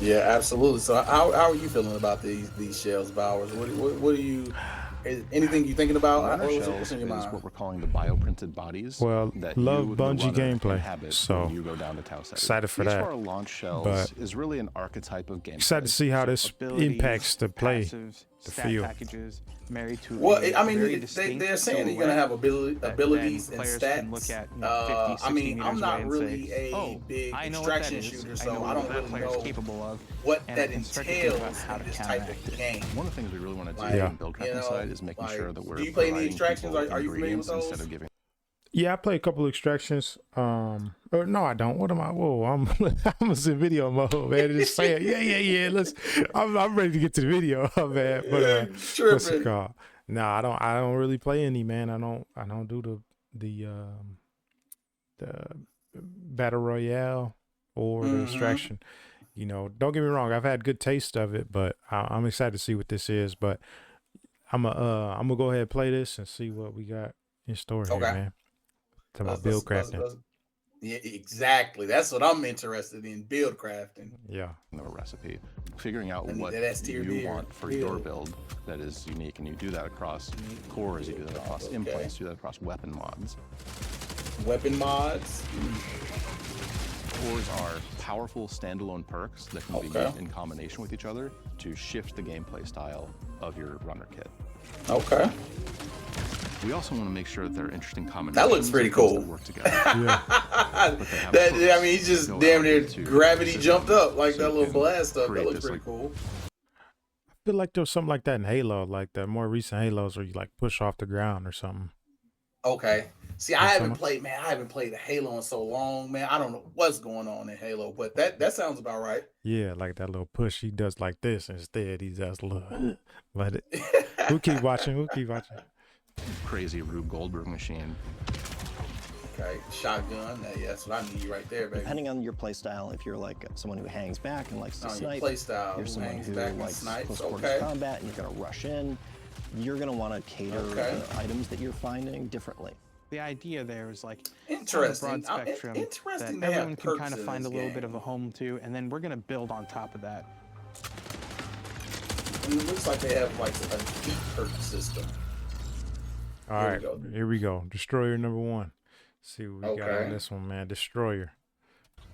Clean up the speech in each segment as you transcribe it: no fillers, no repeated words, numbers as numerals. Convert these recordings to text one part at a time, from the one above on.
Yeah, absolutely. So how are you feeling about these shells, Bowers? What do you is anything you thinking about? Runner What's shells in your is mind? what we're calling the bioprinted bodies Well, that love you, the Bungie runner, gameplay, inhabit when so you go down to Tau Ceti. excited for Each of that. our launch But shells is really an archetype of gameplay. excited to see how So this abilities, impacts the play, passives, the stat feel. packages married to Well, a I mean, very they're distinct saying that you're gonna silhouette have that abilities then and players can look stats. at 50, 60 I mean, meters I'm away not and really say, a oh, big I know what that extraction is. shooter, I so know I what don't that really player's know capable of, what and I that can start to think about entails how in to this type counteract of it. game. One of the things we really want to do Like, on build crafting side is making sure that we're do you play any providing extractions? people Are you familiar with ingredients instead those? of giving. Yeah, I play a couple extractions. Or no, I don't. What am I? Whoa, I'm I'm in video mode, man. Just saying, yeah. I'm ready to get to the video, man. But what's it called? No, I don't really play any, man. I don't do the battle royale or the extraction. You know, don't get me wrong. I've had good taste of it, but I'm excited to see what this is. But I'm gonna go ahead and play this and see what we got in store here, man. Talking about build crafting. Yeah, exactly. That's what I'm interested in, build crafting. Yeah. A recipe, figuring out what you want for your build that is unique, and you do that across cores, you do that across implants, you do that across weapon mods. Weapon mods? Cores are powerful standalone perks that can be used in combination with each other to shift the gameplay style of your runner kit. Okay. We also want to make sure that there are interesting combinations. That looks pretty cool. That work together. I mean, he just damn near gravity jumped up like that little blast stuff. That looks pretty cool. I feel like there was something like that in Halo, like the more recent Halos where you like push off the ground or something. Okay. See, I haven't played a Halo in so long, man. I don't know what's going on in Halo, but that sounds about right. Yeah, like that little push. He does like this instead. He does a little. But we'll keep watching. Crazy Rube Goldberg machine. Okay, shotgun. Yeah, that's what I need right there, baby. Depending on your play style, if you're like someone who hangs back and likes to snipe, play style, you're someone who likes close quarters combat and you're going to rush in, you're going to want to cater the items that you're finding differently. The idea there is like interesting, broad spectrum interesting. That everyone can kind of find a little bit of a home to, and then we're going to build on top of that. And it looks like they have like a deep perk system. All right, here we go. Destroyer number 1. See what we got on this one, man. Destroyer.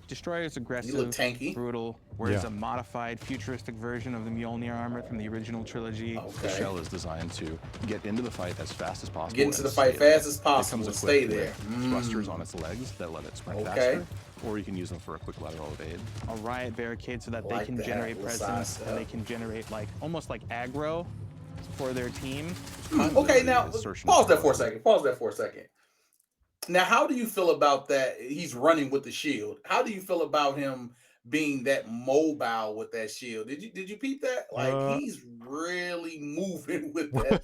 Destroyer is aggressive, you look tanky, brutal, whereas a modified, futuristic version of the Mjolnir armor from the original trilogy. The shell is designed to get into the fight as fast as possible. Get into the fight fast as possible and stay there. Thrusters on its legs that let it sprint faster, or you can use them for a quick lateral evade. A riot barricade so that they can generate presence and they can generate like almost like aggro for their team. Okay, now pause that for a second. Now, how do you feel about that? He's running with the shield. How do you feel about him being that mobile with that shield? Did you peep that? Like he's really moving with that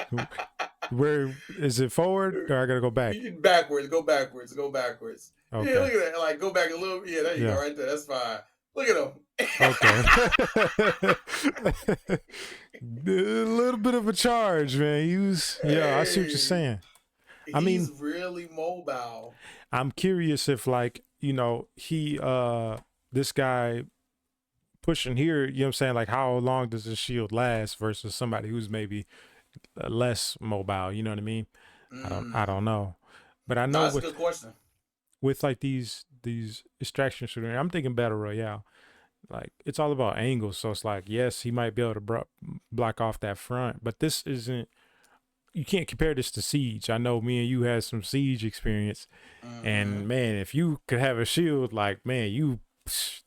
thing. Where is it, forward or I gotta go back? Backwards. Go backwards. Okay. Yeah, look at that. Like go back a little. Yeah, there you go, right there. That's fine. Look at him. Okay. A little bit of a charge, man. He was. Yeah, I see what you're saying. I mean, he's really mobile. I'm curious if, like, you know, this guy pushing here, you know what I'm saying? Like, how long does his shield last versus somebody who's maybe less mobile? You know what I mean? I don't know. But I know that's a good question. With like these extraction shooters, I'm thinking battle royale. Like, it's all about angles. So it's like, yes, he might be able to block off that front, but this isn't. You can't compare this to Siege. I know me and you had some Siege experience, and man, if you could have a shield, like, man,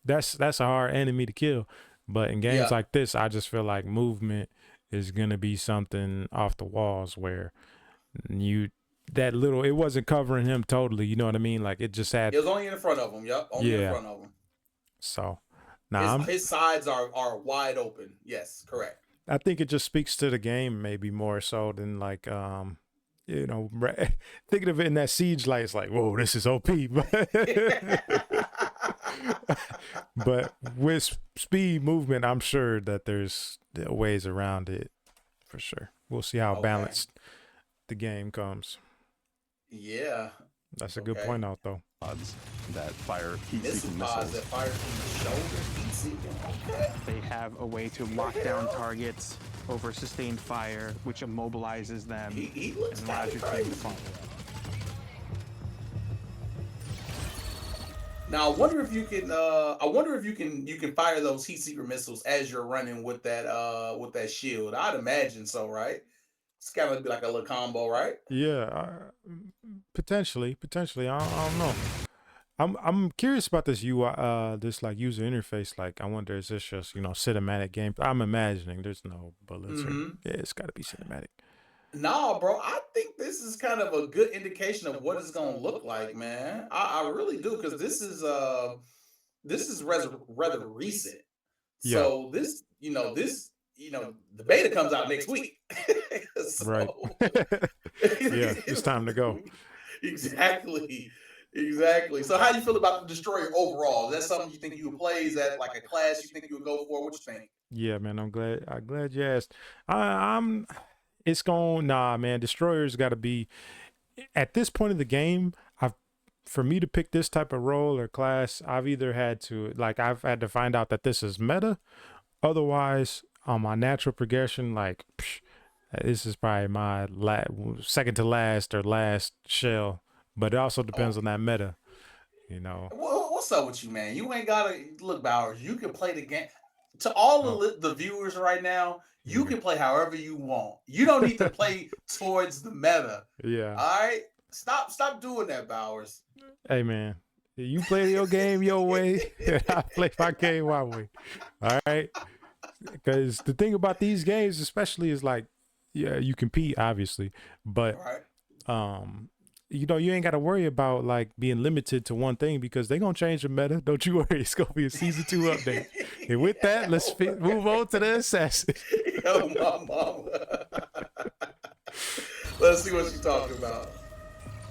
that's a hard enemy to kill. But in games like this, I just feel like movement is gonna be something off the walls where it wasn't covering him totally. You know what I mean? Like it just had. It was only in front of him. Yep, only in front of him. So now his sides are wide open. Yes, correct. I think it just speaks to the game maybe more so than like, you know, thinking of it in that Siege light, it's like, whoa, this is OP. But with speed movement, I'm sure that there's ways around it for sure. We'll see how balanced the game comes. Yeah. That's a good point out though. Pods that fire heat-seeking pods missiles. that fire from the shoulder, heat-seeking. Okay. They have a way to lock down targets over sustained fire, which immobilizes them He looks and allows your team to follow. Now I wonder if you can. I wonder if you can fire those heat seeker missiles as you're running with that shield. I'd imagine so, right? It's gotta be like a little combo, right? Yeah, potentially. I don't know. I'm curious about this UI, this like user interface. Like, I wonder, is this just cinematic game? I'm imagining there's no bullets. Or, yeah, it's got to be cinematic. Nah, bro. I think this is kind of a good indication of what it's gonna look like, man. I really do, because this is rather recent. Yeah. So this, the beta comes out next week. Right. Yeah, it's time to go. Exactly. So how do you feel about the Destroyer overall? Is that something you think you would play? Is that like a class you think you would go for? What you think? Yeah, man, I'm glad you asked. It's going, nah, man, Destroyer's got to be, at this point of the game, for me to pick this type of role or class, I've had to find out that this is meta. Otherwise, on my natural progression, this is probably my second to last or last shell. But it also depends on that meta, What's up with you, man? You ain't gotta look, Bowers. You can play the game. To all the viewers right now, you can play however you want. You don't need to play towards the meta. Yeah. All right. Stop doing that, Bowers. Hey, man, you play your game your way, and I play my game my way. All right. Because the thing about these games, especially, is you compete, obviously, but you ain't got to worry about being limited to one thing, because they're going to change the meta. Don't you worry. It's going to be a season 2 update. And with that, let's move on to the assassin. Yo, my mama. Let's see what you're talking about.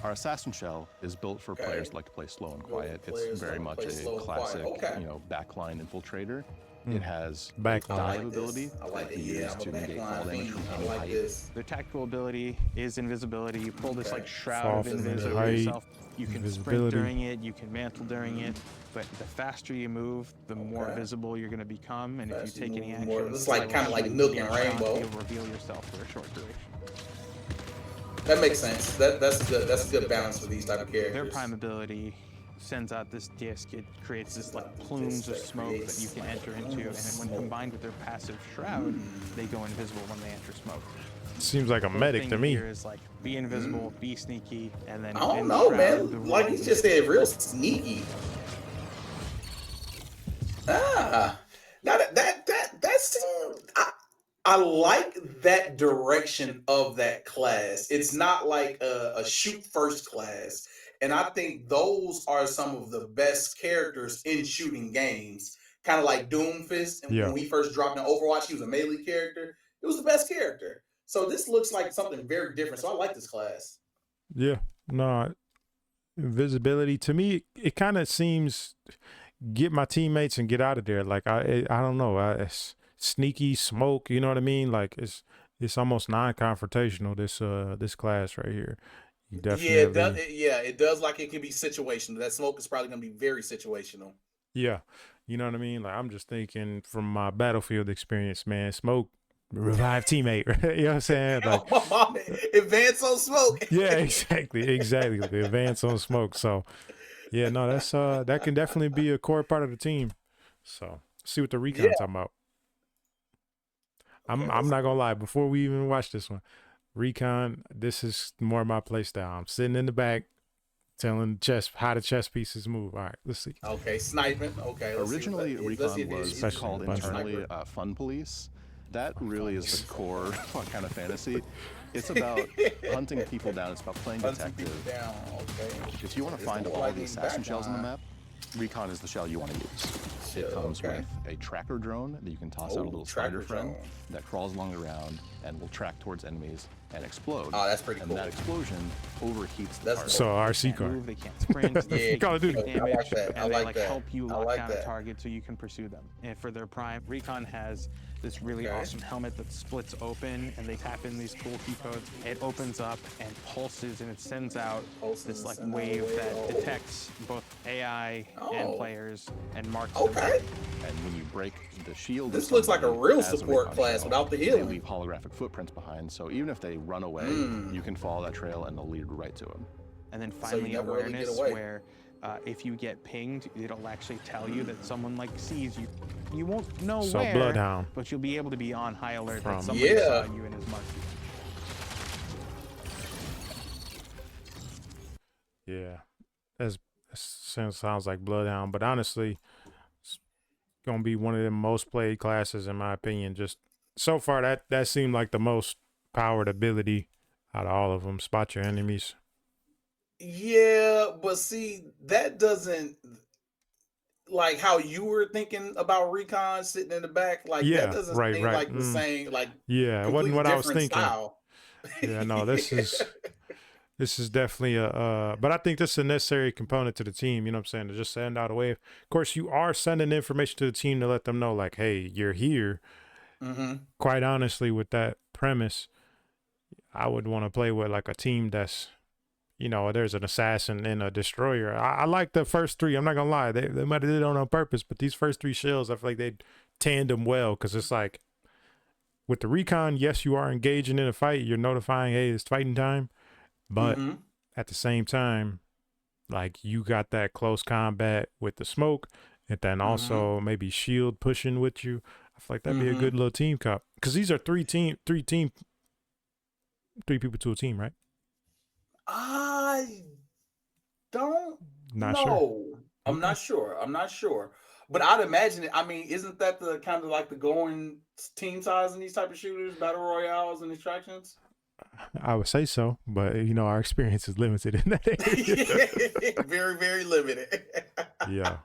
Our assassin shell is built for players who like to play slow and quiet. It's very much a classic, backline infiltrator. It has dive ability that you use to negate fall damage from any height. Their tactical ability is invisibility. You pull this shroud of invisibility over yourself. You can sprint during it, you can mantle during it, but the faster you move, the more visible you're going to become. And if you take any action, it's kind of like Nook and Rainbow. You'll reveal yourself for a short duration. That makes sense. That's a good balance for these type of characters. Their prime ability sends out this disc. It creates this plumes of smoke that you can enter into, and when combined with their passive shroud, they go invisible when they enter smoke. Seems like a medic to me. Here is be invisible, be sneaky, and then I don't know, man. Like he just said, real sneaky. Now that's I like that direction of that class. It's not like a shoot first class. And I think those are some of the best characters in shooting games. Kind of like Doomfist. And when we first dropped in Overwatch, he was a melee character. It was the best character. So this looks like something very different. So I like this class. Yeah. No, invisibility, to me, it kind of seems get my teammates and get out of there. I don't know. It's sneaky smoke. You know what I mean? It's almost non-confrontational. This class right here. It does. It can be situational. That smoke is probably going to be very situational. Yeah. You know what I mean? I'm just thinking from my Battlefield experience, man, smoke, revive teammate, right? You know what I'm saying? My mom, advance on smoke. Yeah, exactly. The advance on smoke. So yeah, no, that's that can definitely be a core part of the team. So see what the recon talking about. I'm not gonna lie, before we even watch this one, recon, this is more my play style. I'm sitting in the back telling how the chess pieces move. All right, let's see. Okay, sniping. Okay. Originally, recon was called internally Fun Police. That really is the core kind of fantasy. It's about hunting people down. It's about playing detective. If you want to find all the assassin shells on the map, recon is the shell you want to use. It comes with a tracker drone that you can toss out a little spider friend that crawls along the ground and will track towards enemies and explode. Oh, that's pretty cool. And that explosion overheats the target. So RC car. They can't sprint. Yeah, Call of Duty. I like that. I And they like that. help you I lock like down that. a target so you can pursue them. And for their prime, Recon has this really awesome helmet that splits open, and they tap in these cool key codes. It opens up and pulses, and it sends out this like wave that detects both AI and players and marks them. And when you break the shield, this looks like a real support class without the healing. They leave holographic footprints behind, so even if they run away, you can follow that trail and they'll lead right to them. And then finally, awareness, where if you get pinged, it'll actually tell you that someone like sees you. You won't know where, Bloodhound. but you'll be able to be on high alert From- that somebody saw you and is marked you. Yeah, that sounds like Bloodhound, but honestly, it's gonna be one of the most played classes in my opinion. Just so far, that seemed like the most powered ability out of all of them. Spot your enemies. Yeah, but see, that doesn't like how you were thinking about Recon sitting in the back. Like that doesn't seem like the same. Like it wasn't what I was thinking. Style. Yeah, no, this is definitely but I think this is a necessary component to the team, you know what I'm saying, to just send out a wave. Of course, you are sending information to the team to let them know, like, hey, you're here. Quite honestly, with that premise, I would want to play with like a team that's, you know, there's an assassin and a destroyer. I like the first three. I'm not gonna lie, they might have did it on purpose, but these first three shells, I feel like they tandem well, because it's like with the Recon, yes, you are engaging in a fight. You're notifying, hey, it's fighting time. But at the same time, like you got that close combat with the smoke, and then also maybe shield pushing with you. I feel like that'd be a good little team cop, because these are three people to a team, right? I don't know. Sure. I'm not sure. But I'd imagine it. I mean, isn't that the kind of like the going team size in these type of shooters, battle royales, and extractions? I would say so, but you know, our experience is limited in that area. Very, very limited. Yeah.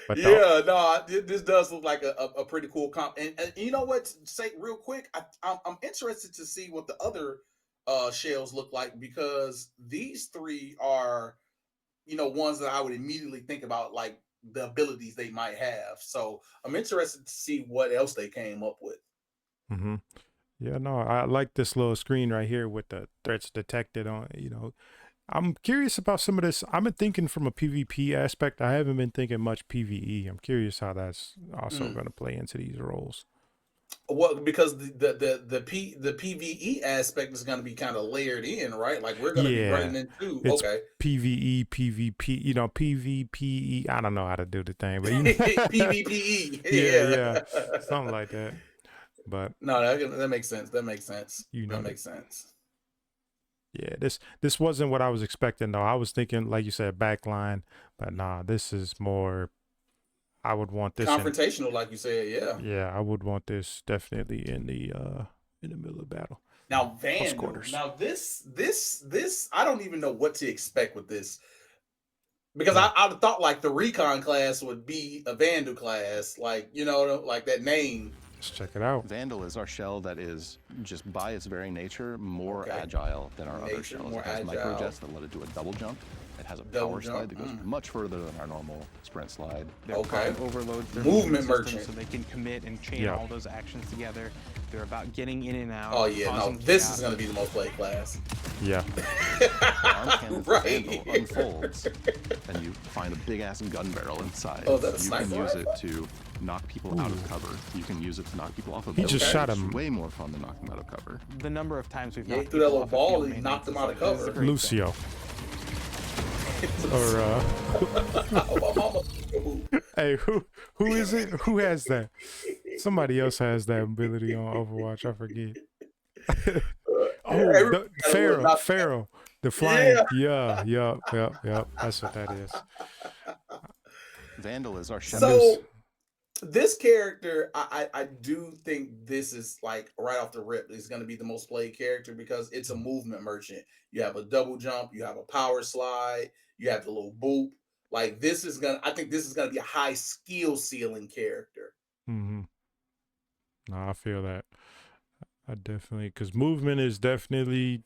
But this does look like a pretty cool comp. And you know what? Say real quick, I'm interested to see what the other shells look like, because these three are, you know, ones that I would immediately think about, like the abilities they might have. So I'm interested to see what else they came up with. Yeah, no, I like this little screen right here with the threats detected on, you know. I'm curious about some of this. I've been thinking from a PvP aspect. I haven't been thinking much PvE. I'm curious how that's also going to play into these roles. Well, because the PvE aspect is going to be kind of layered in, right? Like we're going to be running into PvE, PvP, you know, PvPE. I don't know how to do the thing, but you know. PvPE. Yeah, something like that. But no, that makes sense. That makes sense. You know, that makes sense. Yeah, this wasn't what I was expecting though. I was thinking, like you said, backline, but nah, this is more. I would want this confrontational, like you said. Yeah, I would want this definitely in the middle of battle. Now, Vandal. Now this, I don't even know what to expect with this, because I'd have thought like the Recon class would be a Vandal class, like, you know, like that name. Let's check it out. Vandal is our shell that is just by its very nature more agile than our other shells. It has microjets that let it do a double jump. It has a power slide that goes much further than our normal sprint slide. Overloads their movement merchant, so they can commit and chain all those actions together. They're about getting in and out. Oh yeah, no, this is going to be the most played class. Yeah. Arm cannon Vandal unfolds, and you find a big ass gun barrel inside. Oh, that's you can use it to knock people out of cover. You can use it to knock people off of. He just shot him. Way more fun than knocking them out of cover. The number of times we've knocked through that little ball, he knocked them out of cover. Lucio. Or hey, who is it? Who has that? Somebody else has that ability on Overwatch. I forget. Pharaoh, the flying. Yeah. That's what that is. Vandal is our shell. So this character, I do think this is like right off the rip is going to be the most played character, because it's a movement merchant. You have a double jump, you have a power slide, you have the little boop. Like I think this is gonna be a high skill ceiling character. No, I feel that. I definitely, because movement is definitely,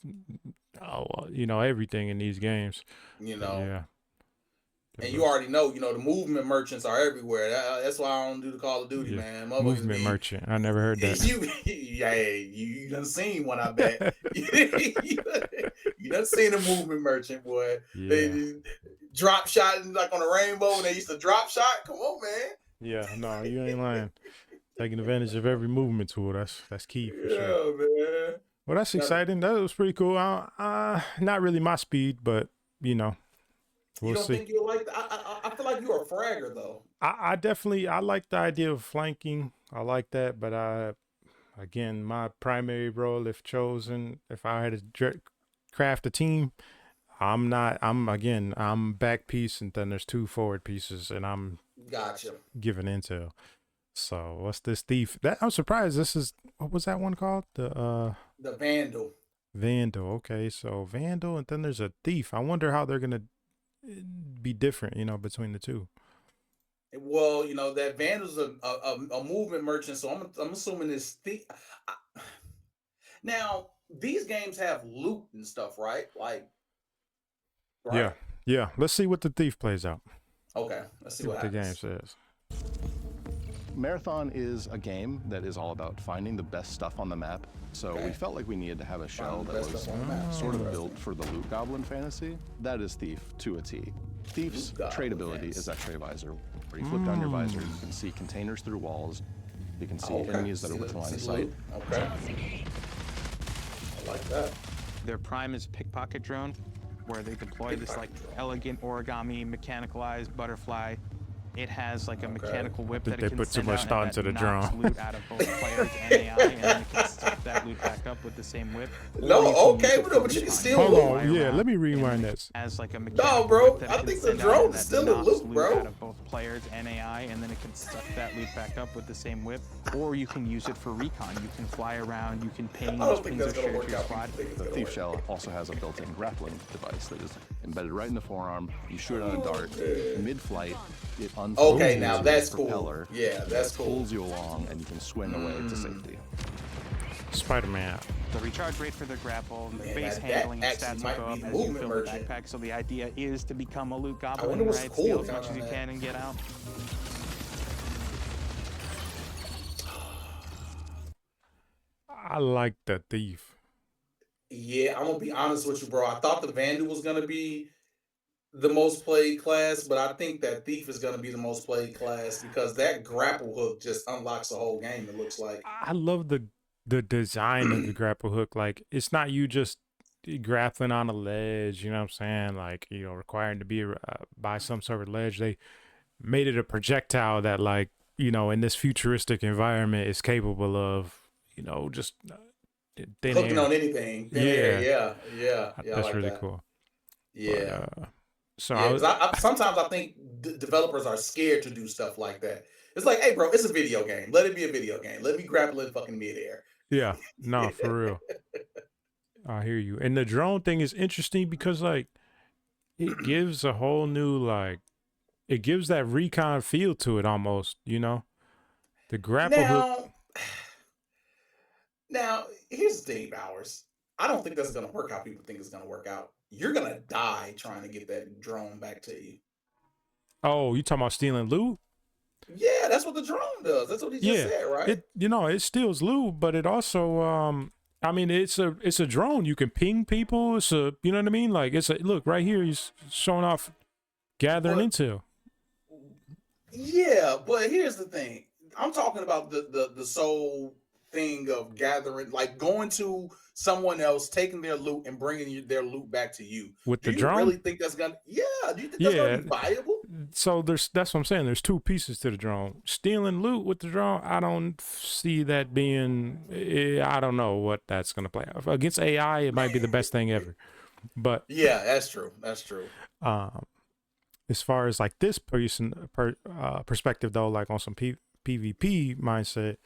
everything in these games. Yeah. And you already know, the movement merchants are everywhere. That's why I don't do the Call of Duty, man. Movement merchant. I never heard that. You done seen one, I bet. You done seen a movement merchant, boy. Yeah. They drop shot like on a rainbow when they used to drop shot. Come on, man. Yeah, no, you ain't lying. Taking advantage of every movement tool. That's key for sure. Yeah, man. Well, that's exciting. That was pretty cool. Not really my speed, but we'll you don't see. Think you'll like I feel like you're a fragger though. I definitely like the idea of flanking. I like that, but again, my primary role, if chosen, if I had to craft a team, I'm back piece, and then there's 2 forward pieces, and I'm giving intel. So what's this thief? I'm surprised. This is, what was that one called? The Vandal. Vandal. Okay, so Vandal, and then there's a thief. I wonder how they're gonna be different, between the two. Well, that Vandal's a movement merchant, so I'm assuming this thief. Now these games have loot and stuff, right? Like, right? Yeah. Let's see what the thief plays out. Okay, let's see what the game says. Marathon is a game that is all about finding the best stuff on the map. So we felt like we needed to have a shell that was sort of built for the loot goblin fantasy. That is Thief to a T. Thief's trade ability is X-ray visor, where you flip down your visor, you can see containers through walls, you can see enemies that are within line of sight. Okay. I like that. Their prime is pickpocket drone, where they deploy this like elegant origami mechanicalized butterfly. It has like a mechanical whip that it can put too send much out thought and into the that drone. knocks loot out of both players and AI, and then it can stuff that loot back up with the same whip. No, okay, but you can still hold on. Yeah, let me rewind this. As like a no, bro, I think the drone is still a loot, bro. Out of both players and AI, and then it can stuff that loot back up with the same whip. Or you can use it for recon. You can fly around. You can ping. I don't think that's gonna work out. The Thief Shell also has a built-in grappling device that is embedded right in the forearm. You shoot it on a dart. Mid-flight, it unfolds. Okay, now that's propeller. Cool. Yeah, that's cool. Pulls you along, and you can swing away to safety. Spider-Man. The recharge rate for the grapple, the base handling and stats will go up as you fill the backpack. So the idea is to become a loot goblin, right? Steal as much as you can and get out. I like the Thief. Yeah, I'm gonna be honest with you, bro. I thought the Vandal was gonna be the most played class, but I think that Thief is going to be the most played class because that grapple hook just unlocks the whole game, it looks like. I love the design of the grapple hook. Like, it's not you just grappling on a ledge, you know what I'm saying? Like, requiring to be by some sort of ledge. They made it a projectile that, like, in this futuristic environment is capable of, just hooking on anything. Yeah. That's like really that. cool. Yeah. But, sometimes I think developers are scared to do stuff like that. It's like, hey, bro, it's a video game. Let it be a video game. Let me grapple in fucking midair. Yeah, no, for real. I hear you. And the drone thing is interesting because, like, it gives a whole new, like, it gives that recon feel to it almost, The grapple hook. Now, here's the thing, Bowers. I don't think that's going to work how people think it's going to work out. You're going to die trying to get that drone back to you. Oh, you talking about stealing loot? Yeah, that's what the drone does. That's what he just said, right? It steals loot, but it also, it's a drone. You can ping people. It's a, you know what I mean? Like, look, right here, he's showing off gathering intel. Yeah, but here's the thing. I'm talking about the sole thing of gathering, like going to someone else, taking their loot and bringing their loot back to you. With the drone? Do you really think that's gonna? Yeah. Do you think that's gonna be viable? So that's what I'm saying. There's 2 pieces to the drone. Stealing loot with the drone, I don't see that being. I don't know what that's gonna play out against AI. It might be the best thing ever, but yeah, that's true. That's true. As far as like this perspective though, like on some PvP mindset,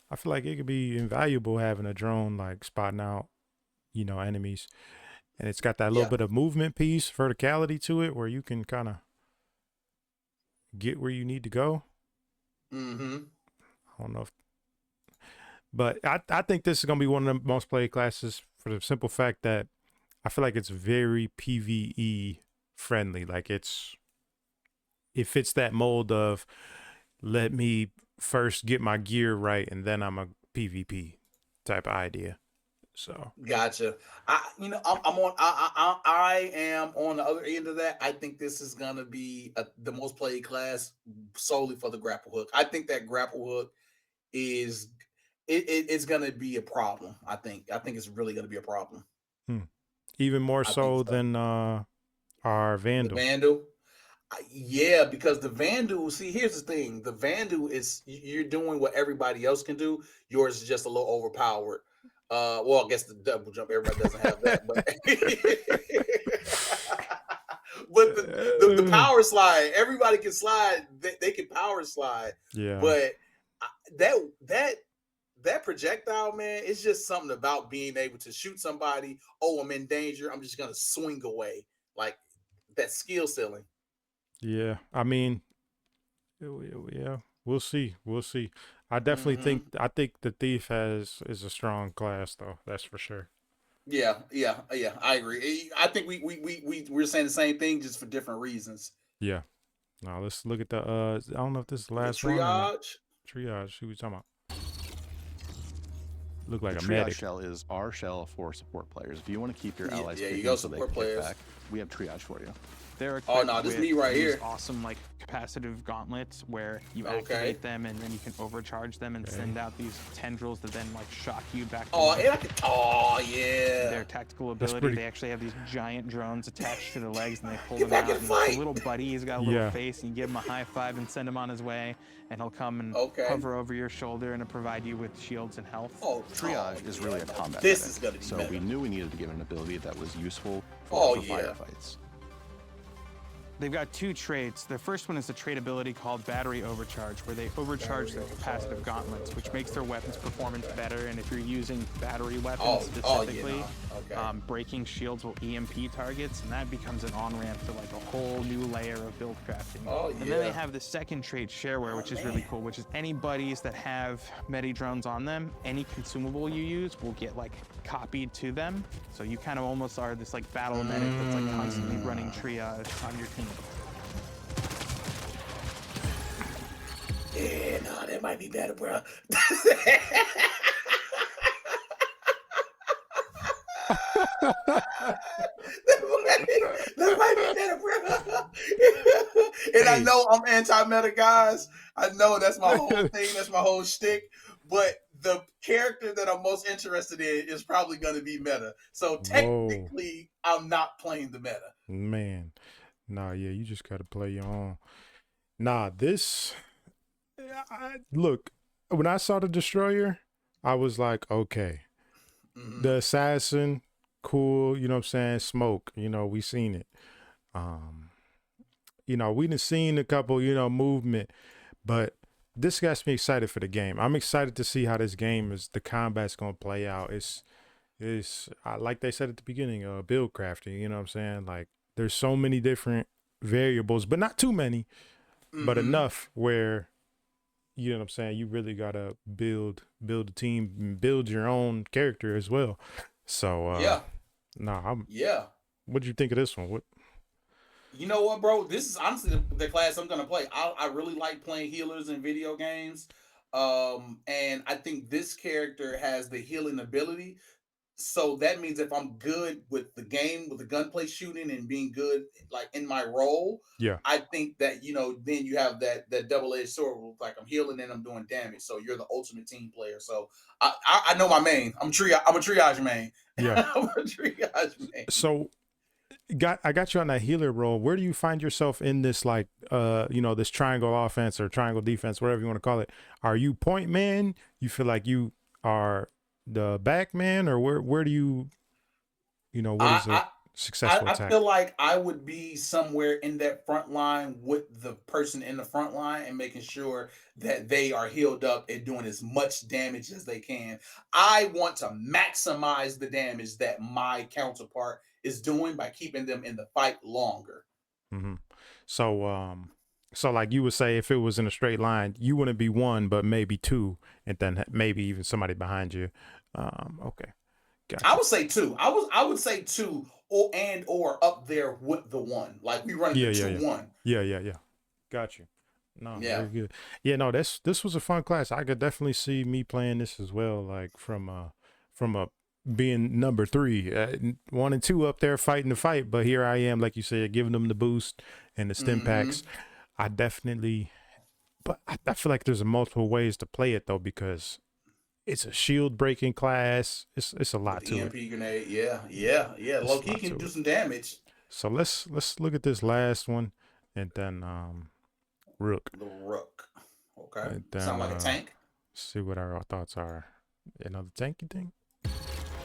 I feel like it could be invaluable having a drone like spotting out, enemies. And it's got that little bit of movement piece, verticality to it, where you can kind of get where you need to go. Mm-hmm. I don't know But I think this is gonna be one of the most played classes for the simple fact that I feel like it's very PvE friendly. Like it fits that mold of let me first get my gear right and then I'm a PvP type of idea. So gotcha. I'm on. I am on the other end of that. I think this is gonna be the most played class solely for the grapple hook. I think that grapple hook is it's gonna be a problem. I think it's really gonna be a problem. Even more so than our Vandal. The Vandal. Yeah, because the Vandal, see, here's the thing. The Vandal is you're doing what everybody else can do. Yours is just a little overpowered. Well, I guess the double jump, everybody doesn't have that, but but the power slide, everybody can slide. They can power slide. Yeah. But that projectile, man, it's just something about being able to shoot somebody. Oh, I'm in danger. I'm just gonna swing away. Like that skill ceiling. Yeah, I mean, yeah, we'll see. I definitely think the Thief is a strong class, though. That's for sure. Yeah, I agree. I think we're saying the same thing, just for different reasons. Yeah. Now let's look at the I don't know if this is the last triage. One triage. Who we talking about? Look like the a medic. Shell is our shell for support players. If you want to keep your allies you go so they support can players. Back, we have triage for you. They're oh no, this is me right here. Awesome, like capacitive gauntlets where you activate them and then you can overcharge them and send out these tendrils that then like shock you back. Yeah. Their tactical ability. They actually have these giant drones attached to the legs and they pull them out. And the little buddy, he's got a little face, and you give him a high five and send him on his way, and he'll come and hover over your shoulder and provide you with shields and health. Triage is really a combat. This is gonna be so better. We knew we needed to give an ability that was useful for firefights. They've got two traits. The first one is a trait ability called Battery Overcharge, where they overcharge their capacitive gauntlets, which makes their weapons performance better. And if you're using battery weapons specifically, breaking shields will EMP targets, and that becomes an on-ramp to like a whole new layer of build crafting. And then they have the second trait, Shareware, which is really cool, which is any buddies that have medi drones on them, any consumable you use will get like copied to them. So you kind of almost are this like battle medic that's like constantly running triage on your team. Yeah, no, that might be better, bro. that might be better, bro. And I know I'm anti-meta, guys. I know that's my whole thing. That's my whole shtick. But the character that I'm most interested in is probably going to be meta. So technically, I'm not playing the meta. Man. Nah, yeah, you just got to play your own. Nah, this... look, when I saw the Destroyer, I was like, okay. The Assassin, cool, you know what I'm saying? Smoke, you know, we seen it. You know, we done seen a couple, you know, movement, but this gets me excited for the game. I'm excited to see how this game the combat's going to play out. It's like they said at the beginning, build crafting, you know what I'm saying? Like, there's so many different variables, but not too many, but enough where, you know what I'm saying, you really got to build a team and build your own character as well. So, what do you think of this one? What? You know what, bro? This is honestly the class I'm going to play. I really like playing healers in video games. And I think this character has the healing ability. So that means if I'm good with the game, with the gunplay shooting and being good, like in my role, I think that, you know, then you have that double-edged sword, like I'm healing and I'm doing damage. So you're the ultimate team player. So I know my main. I'm a triage main. Yeah. I'm a triage main. So I got you on that healer role. Where do you find yourself in this, like, you know, this triangle offense or triangle defense, whatever you want to call it? Are you point man? You feel like you are the back man, or where do you know, what is a successful attack? I feel like I would be somewhere in that front line with the person in the front line and making sure that they are healed up and doing as much damage as they can. I want to maximize the damage that my counterpart is doing by keeping them in the fight longer. So So like you would say, if it was in a straight line, you wouldn't be 1, but maybe 2, and then maybe even somebody behind you. Okay, gotcha. I would say 2. I would say 2 or up there with the 1. Like we running the 2-1. Yeah. Got you. No, very good. Yeah, no, this was a fun class. I could definitely see me playing this as well. Like from a being number 3, 1 and 2 up there fighting the fight, but here I am, like you said, giving them the boost and the stim packs. I definitely, but I feel like there's multiple ways to play it though, because it's a shield breaking class. It's a lot to EMP it. Grenade, yeah. Low-key can do some damage. So let's look at this last one, and then Rook. The Rook. Okay. Sound like a tank. See what our thoughts are. Another tanky thing.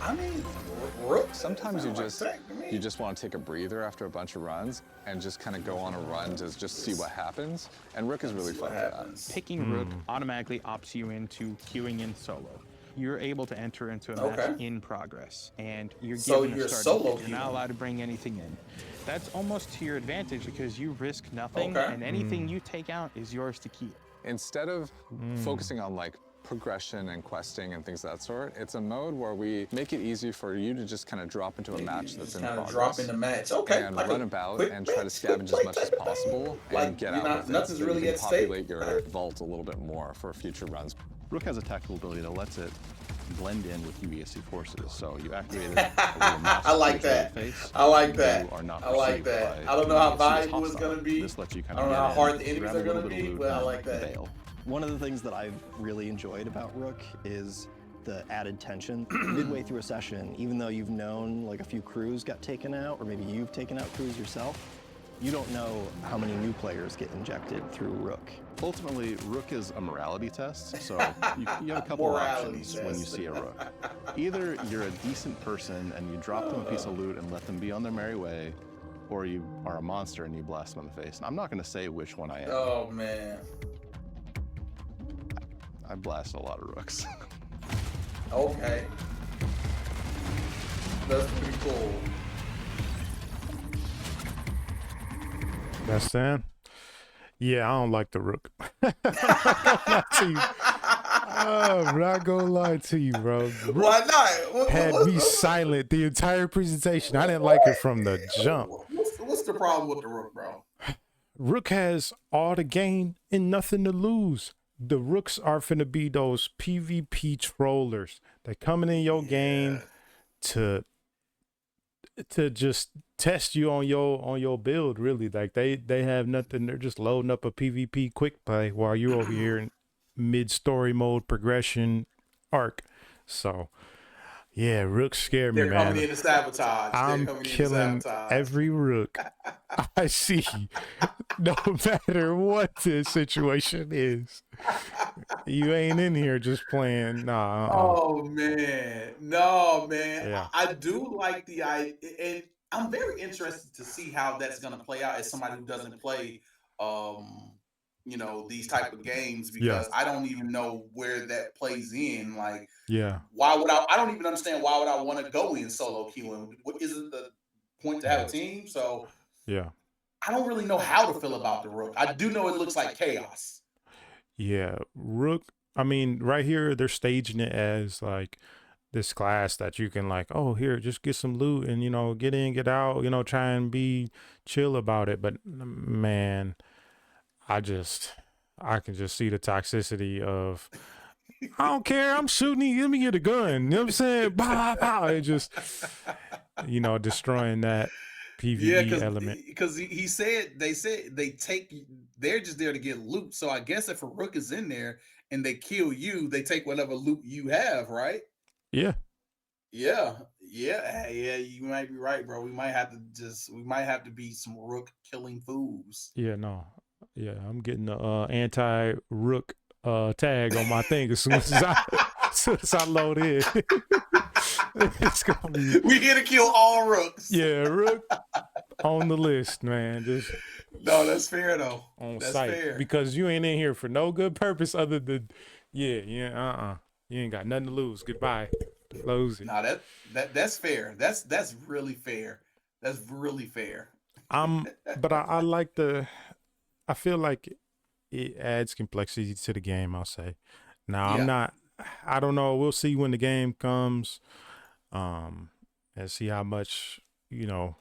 I mean, Rook. Sometimes you just want to take a breather after a bunch of runs and just kind of go on a run to just see what happens. And Rook is really fun for that. Picking Rook automatically opts you into queuing in solo. You're able to enter into a match in progress, and you're given a start. You're not allowed to bring anything in. That's almost to your advantage because you risk nothing, and anything you take out is yours to keep. Instead of focusing on like progression and questing and things of that sort, it's a mode where we make it easy for you to just kind of drop into a match that's in progress. Drop in the match, and like run about and try to scavenge as much as possible and get out with it, so you can populate your vault a little bit more for future runs. Rook has a tactical ability that lets it blend in with UESC forces, so you activate it. I like that. I like that. I like that. I don't know how valuable it's going to be. This lets you kind of I don't know how hard the enemies are going to be, but I like that. One of the things that I've really enjoyed about Rook is the added tension. Midway through a session, even though you've known like a few crews got taken out, or maybe you've taken out crews yourself, you don't know how many new players get injected through Rook. Ultimately, Rook is a morality test, so you have a couple of options when you see a Rook. Either you're a decent person and you drop them a piece of loot and let them be on their merry way, or you are a monster and you blast them in the face. And I'm not going to say which one I am. Oh, man. I blast a lot of Rooks. Okay. That's pretty cool. That's Sam. Yeah, I don't like the Rook. I'm not gonna lie to you, bro. Why not? Had me silent the entire presentation. I didn't like it from the jump. What's the problem with the Rook, bro? Rook has all the gain and nothing to lose. The Rooks are finna be those PvP trollers. They're coming in your game to just test you on your build, really. Like they have nothing. They're just loading up a PvP quick play while you're over here in mid-story mode progression arc. So yeah, Rooks scare me, man. They're coming in to sabotage. I'm killing every Rook I see, no matter what the situation is. You ain't in here just playing. Nah. Oh man, no man. Yeah. I do like the idea, and I'm very interested to see how that's gonna play out as somebody who doesn't play, these type of games, because I don't even know where that plays in. Like, why would I don't even understand why would I want to go in solo queuing. What isn't the point to have a team? So I don't really know how to feel about the Rook. I do know it looks like chaos. Yeah, Rook, I mean, right here they're staging it as like this class that you can like, oh, here, just get some loot and, get in, get out, try and be chill about it. But man, I can just see the toxicity of, I don't care, I'm shooting you, let me get a gun. You know what I'm saying? Bah, bah, bah. It just, destroying that PvE element. Because they said they're just there to get loot. So I guess if a Rook is in there and they kill you, they take whatever loot you have, right? Yeah. Yeah. You might be right, bro. We might have to be some Rook killing fools. Yeah, no. Yeah, I'm getting the anti-Rook tag on my thing as soon as I load in. It's gonna be... We here to kill all Rooks. Yeah, Rook on the list, man. Just no, that's fair though. On that's site, fair. because you ain't in here for no good purpose other than you ain't got nothing to lose. Goodbye. Close it. No, that's fair. That's really fair. That's really fair. But I like the I feel like it adds complexity to the game, I'll say. Now, I don't know. We'll see when the game comes, and see how much, how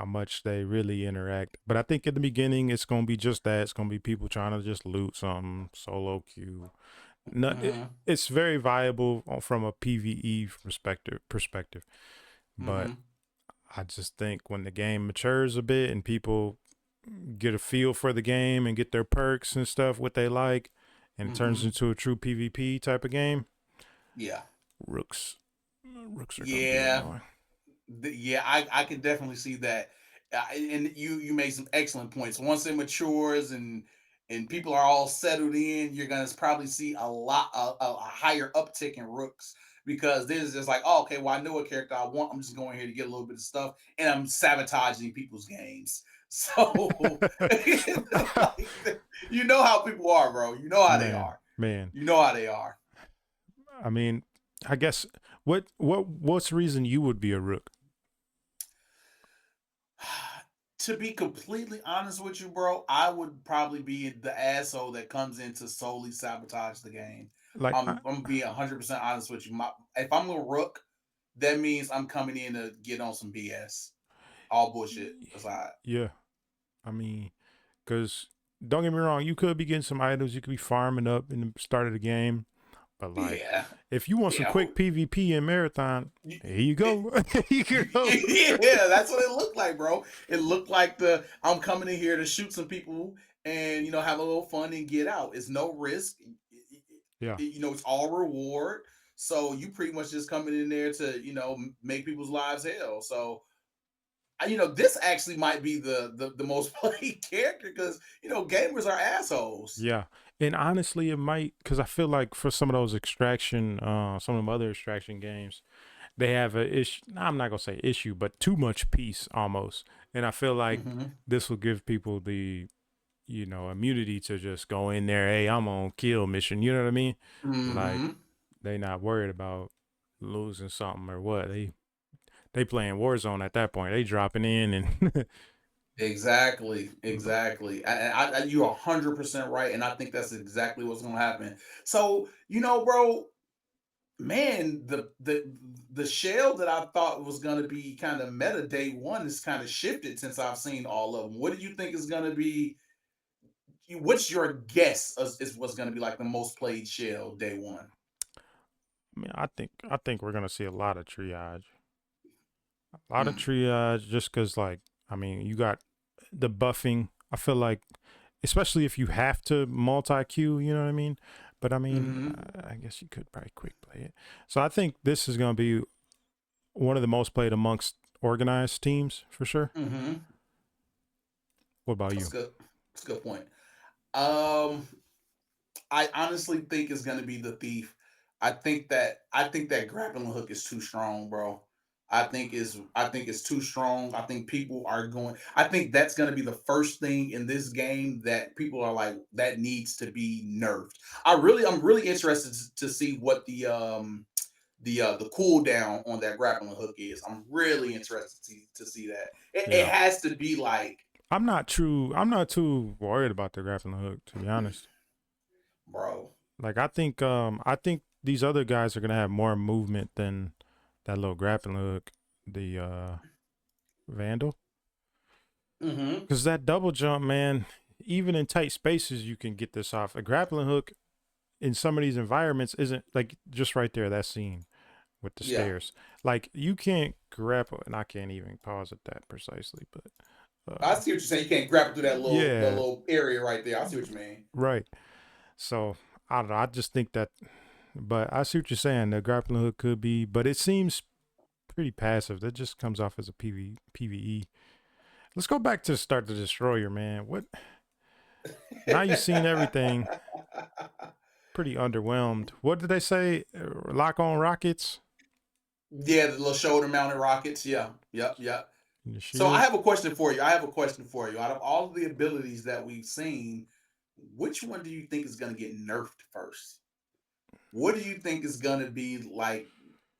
much they really interact. But I think at the beginning, it's going to be just that. It's going to be people trying to just loot something, solo queue. No, it's very viable from a PvE perspective. But I just think when the game matures a bit and people get a feel for the game and get their perks and stuff, what they like, and it turns into a true PvP type of game. Yeah. Rooks are gonna be annoying. I can definitely see that. And you made some excellent points. Once it matures and people are all settled in, you're gonna probably see a higher uptick in rooks, because this is just like, oh, okay, well, I know what character I want. I'm just going here to get a little bit of stuff, and I'm sabotaging people's games. So you know how people are, bro. You know how they are. Man. You know how they are. I mean, I guess what's the reason you would be a rook? To be completely honest with you, bro, I would probably be the asshole that comes in to solely sabotage the game. Like, I'm being 100% honest with you. If I'm a rook, that means I'm coming in to get on some BS. All bullshit aside. Yeah. I mean, because don't get me wrong, you could be getting some items, you could be farming up in the start of the game. But like, if you want some quick PvP in Marathon, here you go. Yeah, that's what it looked like, bro. It looked like I'm coming in here to shoot some people and have a little fun and get out. It's no risk. Yeah. It's all reward. So you pretty much just coming in there to make people's lives hell. So this actually might be the most played character, because gamers are assholes. Yeah. And honestly, it might, because I feel like for some of those extraction, some of them other extraction games, they have a issue. I'm not gonna say issue, but too much peace almost. And I feel like this will give people the, immunity to just go in there. Hey, I'm on kill mission. You know what I mean? Like, they not worried about losing something or what. They playing Warzone at that point. They dropping in and. Exactly. And you're 100% right, and I think that's exactly what's gonna happen. So bro, man, the shell that I thought was gonna be kind of meta day one is kind of shifted since I've seen all of them. What do you think is gonna be? What's your guess is what's gonna be like the most played shell day one? I mean, I think we're gonna see a lot of triage. A lot of triage, just because, like, I mean, you got the buffing. I feel like, especially if you have to multi-queue, you know what I mean? But I mean, I guess you could probably quick play it. So I think this is going to be one of the most played amongst organized teams for sure. What about you? That's a good point. I honestly think it's going to be the Thief. I think that grappling hook is too strong, bro. I think it's too strong. I think people are going. I think that's going to be the first thing in this game that people are like, that needs to be nerfed. I'm really interested to see what the cooldown on that grappling hook is. I'm really interested to see that. It has to be like. I'm not too worried about the grappling hook, to be honest, bro. Like, I think these other guys are gonna have more movement than that little grappling hook, the Vandal. Because that double jump, man, even in tight spaces, you can get this off. A grappling hook in some of these environments isn't like just right there, that scene with the stairs. Like, you can't grapple, and I can't even pause it that precisely, but I see what you're saying. You can't grapple through that little area right there. I see what you mean. Right. So I don't know. I just think that, but I see what you're saying. The grappling hook could be, but it seems pretty passive. That just comes off as a PvE. Let's go back to start the destroyer, man. What? Now you've seen everything. Pretty underwhelmed. What did they say? Lock on rockets? Yeah, the little shoulder mounted rockets. Yeah. Yep. So I have a question for you. Out of all of the abilities that we've seen, which one do you think is going to get nerfed first? What do you think is going to be like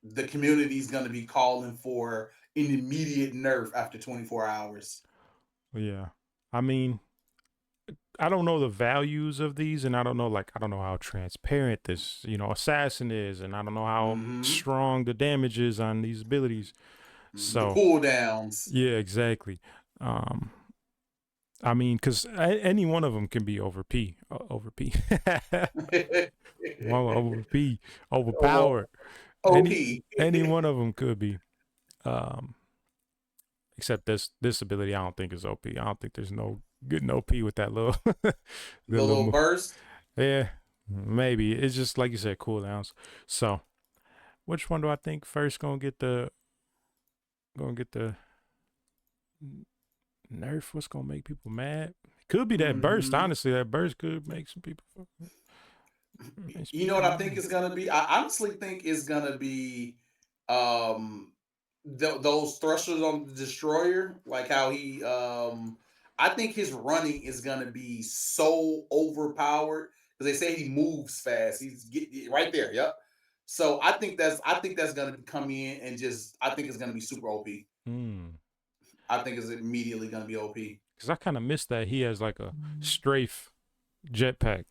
the community is going to be calling for an immediate nerf after 24 hours? Yeah. I mean, I don't know the values of these, and I don't know how transparent this assassin is, and I don't know how strong the damage is on these abilities. The So cooldowns. yeah, exactly. I mean, because any one of them can be overpowered. OP. Any one of them could be. Except this ability, I don't think is OP. I don't think there's no good OP with that little the little burst. Yeah, maybe it's just like you said, cooldowns. So, which one do I think first gonna get the nerf? What's gonna make people mad? Could be that burst. Honestly, that burst could make some people. You know what I think is gonna be? I honestly think it's gonna be those thrusters on the destroyer, like how he I think his running is gonna be so overpowered because they say he moves fast. He's right there. Yep. So I think that's gonna come in and just I think it's gonna be super OP. I think it's immediately gonna be OP. Because I kind of missed that he has like a strafe jetpack.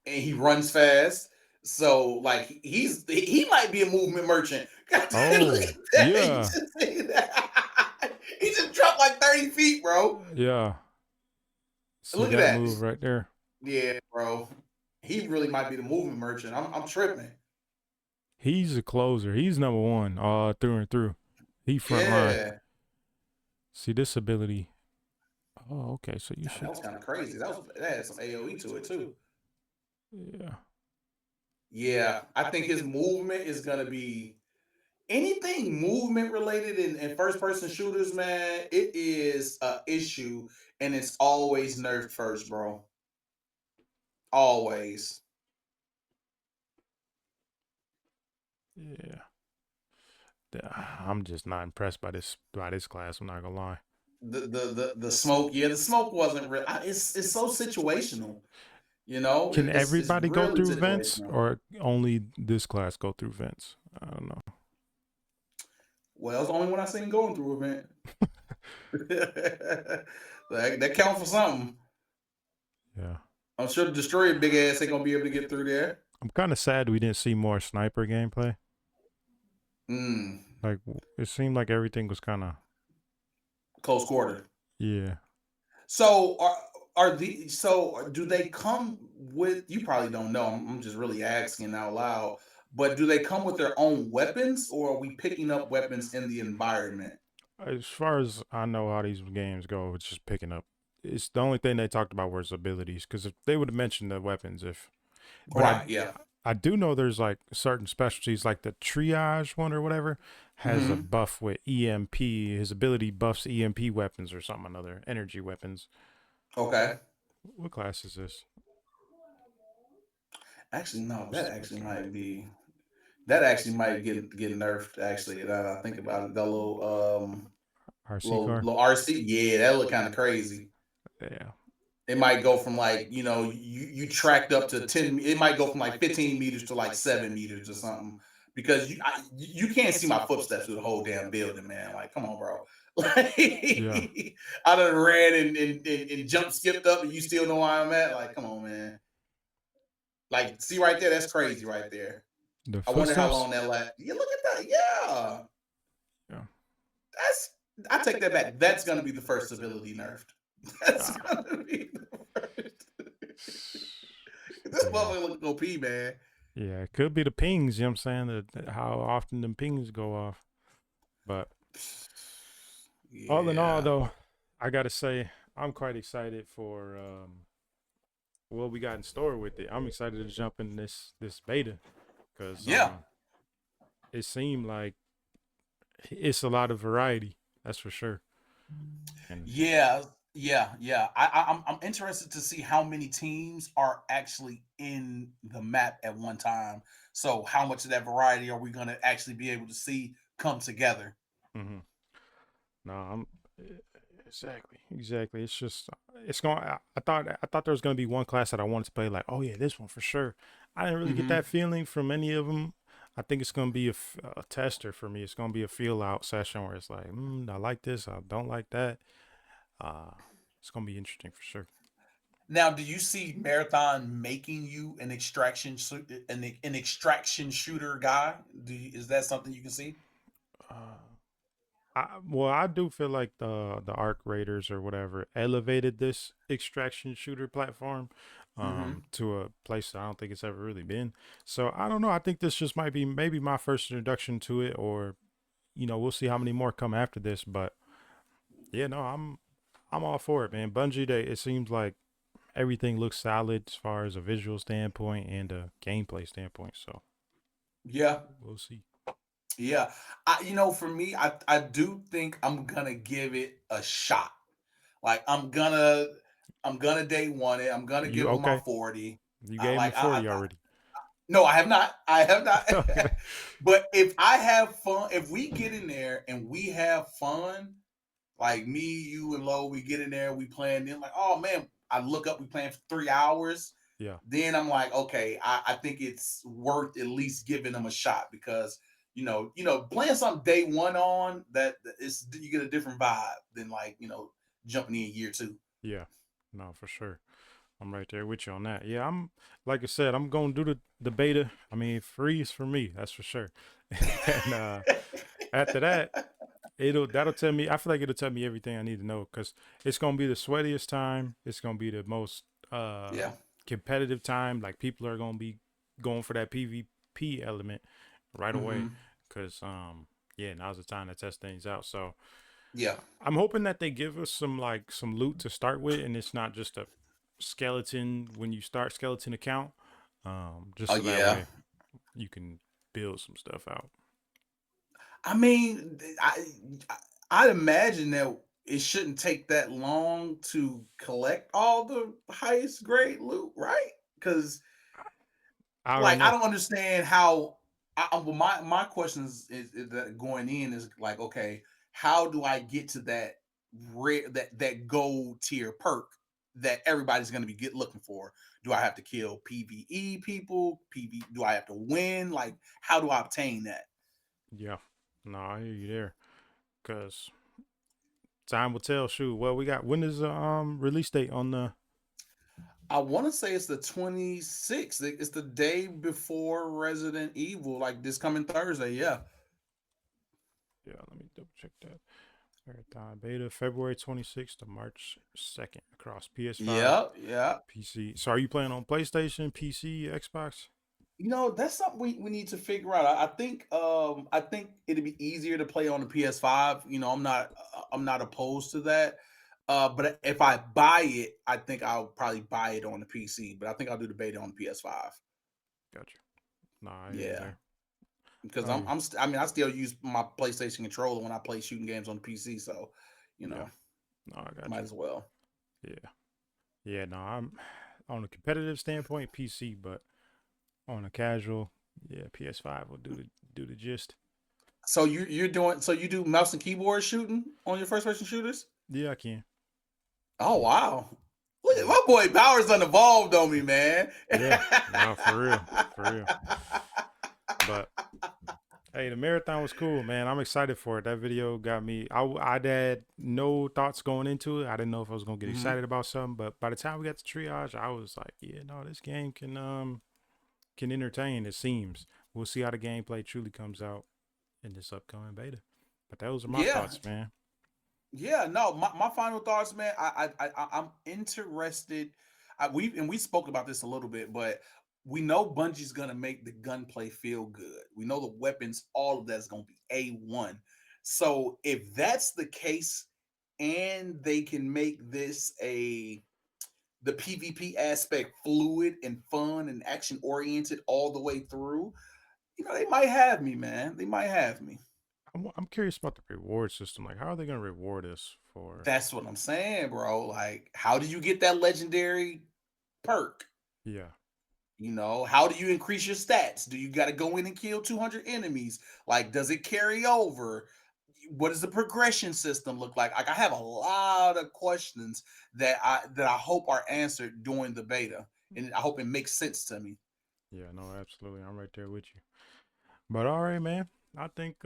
And he runs fast. So like he might be a movement merchant. Oh, yeah. He just dropped like 30 feet, bro. Yeah. See Look at that move right there. Yeah, bro. He really might be the movement merchant. I'm tripping. He's a closer. He's number one through and through. He front line. See this ability. Oh, okay. So you should. That was kind of crazy. That had some AoE to it too. Yeah. Yeah, I think his movement is gonna be anything movement related in first person shooters, man. It is a issue, and it's always nerfed first, bro. Always. Yeah. I'm just not impressed by this class. I'm not gonna lie. The smoke, yeah, the smoke wasn't real. It's so situational. You know, can everybody go through vents, or only this class go through vents? I don't know. Well, it's the only one I seen going through a vent. that counts for something. Yeah, I'm sure the destroyer big ass ain't gonna be able to get through there. I'm kind of sad we didn't see more sniper gameplay. Like it seemed like everything was kind of close quarter. Yeah. So do they come with? You probably don't know. I'm just really asking out loud. But do they come with their own weapons, or are we picking up weapons in the environment? As far as I know how these games go, it's just picking up. It's the only thing they talked about was abilities, because if they would have mentioned the weapons, yeah. I do know there's like certain specialties, like the triage one or whatever, has a buff with EMP. His ability buffs EMP weapons or something, another energy weapons. Okay. What class is this? Actually, no. That actually might be. That actually might get nerfed. Actually, now I think about it, the little RC little RC. Yeah, that look kind of crazy. Yeah. It might go from like you tracked up to 10. It might go from like 15 meters to like 7 meters or something, because you can't see my footsteps through the whole damn building, man. Like, come on, bro. Like, yeah. I done ran and jump skipped up, and you still know where I'm at. Like, come on, man. Like, see right there, that's crazy right there. I wonder how long that lasts. Yeah, look at that. Yeah. Yeah. I take that back. That's gonna be the first ability nerfed. That's gonna be the first. This motherfucker look OP, man. Yeah, it could be the pings, you know what I'm saying? How often the pings go off. But all in all, though, I gotta say I'm quite excited for what we got in store with it. I'm excited to jump in this beta, because it seemed like it's a lot of variety. That's for sure. And yeah. I'm interested to see how many teams are actually in the map at one time. So how much of that variety are we going to actually be able to see come together? No, I'm exactly. It's just I thought there was going to be one class that I wanted to play, like, oh yeah, this one for sure. I didn't really get that feeling from any of them. I think it's going to be a tester for me. It's going to be a feel out session where it's like, I like this, I don't like that. It's going to be interesting for sure. Now, do you see Marathon making you an extraction shooter guy? Is that something you can see? Well, I do feel like the Arc Raiders or whatever elevated this extraction shooter platform to a place that I don't think it's ever really been. So I don't know. I think this just might be maybe my first introduction to it, or we'll see how many more come after this. But yeah, no, I'm all for it, man. Bungie, it seems like everything looks solid as far as a visual standpoint and a gameplay standpoint. So yeah, we'll see. Yeah, for me, I do think I'm gonna give it a shot. Like I'm gonna day one it. I'm gonna You give him my okay? 40. You gave him a 40 already. No, I have not. I have not. Okay. But if I have fun, if we get in there and we have fun, like me, you, and Lo, we get in there, we playing. Then like, oh man, I look up, we playing for 3 hours. Yeah. Then I'm like, okay, I think it's worth at least giving them a shot because playing something day one on that is you get a different vibe than like jumping in year two. Yeah. No, for sure. I'm right there with you on that. Yeah, I'm like I said, I'm gonna do the beta. I mean, free is for me, that's for sure. And after that, that'll tell me. I feel like it'll tell me everything I need to know because it's gonna be the sweatiest time. It's gonna be the most Yeah. competitive time. Like people are gonna be going for that PvP element right away because yeah, now's the time to test things out. So yeah, I'm hoping that they give us some loot to start with, and it's not just a skeleton when you start skeleton account. Just so that way you can build some stuff out. I mean, I'd imagine that it shouldn't take that long to collect all the highest grade loot, right? Because I don't like know. I don't understand how. Well, my question is that going in is like, okay, how do I get to that that gold tier perk that everybody's going to be looking for? Do I have to kill PVE people? Do I have to win? Like, how do I obtain that? Yeah, no, I hear you there. Cause time will tell. Shoot, well, we got when is the release date on the? I want to say it's the 26th. It's the day before Resident Evil, like this coming Thursday. Yeah. Yeah, let me double check that. Marathon beta February 26th to March 2nd across PS5, Yeah. PC. So are you playing on PlayStation, PC, Xbox? That's something we need to figure out. I think it'd be easier to play on the PS5. I'm not opposed to that. But if I buy it, I think I'll probably buy it on the PC. But I think I'll do the beta on the PS5. Gotcha. Nah, Yeah. Because Oh, I still use my PlayStation controller when I play shooting games on the PC. So, yeah. No, I got might you. as well. Yeah. No, I'm on a competitive standpoint PC, but on a casual, yeah, PS5 will do the gist. So you do mouse and keyboard shooting on your first person shooters? Yeah, I can. Oh wow. Look at my boy Bowers done evolved on me, man. Yeah, no, for real. But hey, the marathon was cool, man. I'm excited for it. That video got me. I had no thoughts going into it. I didn't know if I was gonna get excited about something, but by the time we got to triage, I was like, yeah, no, this game can entertain. It seems. We'll see how the gameplay truly comes out in this upcoming beta. But those are my thoughts, man. Yeah, no, my final thoughts, man. I'm interested. We spoke about this a little bit, but we know Bungie's gonna make the gunplay feel good. We know the weapons, all of that's gonna be A1. So if that's the case, and they can make this the PvP aspect fluid and fun and action oriented all the way through, they might have me, man. They might have me. I'm curious about the reward system. Like, how are they gonna reward us for? That's what I'm saying, bro. Like, how do you get that legendary perk? Yeah. How do you increase your stats? Do you got to go in and kill 200 enemies? Like, does it carry over? What does the progression system look like? Like, I have a lot of questions that I hope are answered during the beta, and I hope it makes sense to me. Yeah, no, absolutely. I'm right there with you. But all right, man. I think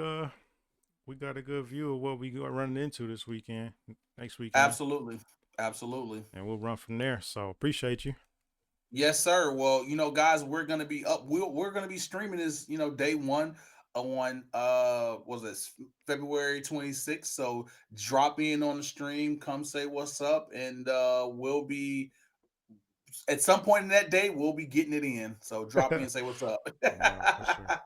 we got a good view of what we got running into this weekend, next weekend. Absolutely. Absolutely. And we'll run from there. So appreciate you. Yes, sir. Well, guys, we're gonna be up. We're gonna be streaming this, day one on was this February 26th. So drop in on the stream, come say what's up, and we'll be at some point in that day, we'll be getting it in. So drop in and say what's up. Yeah, for sure.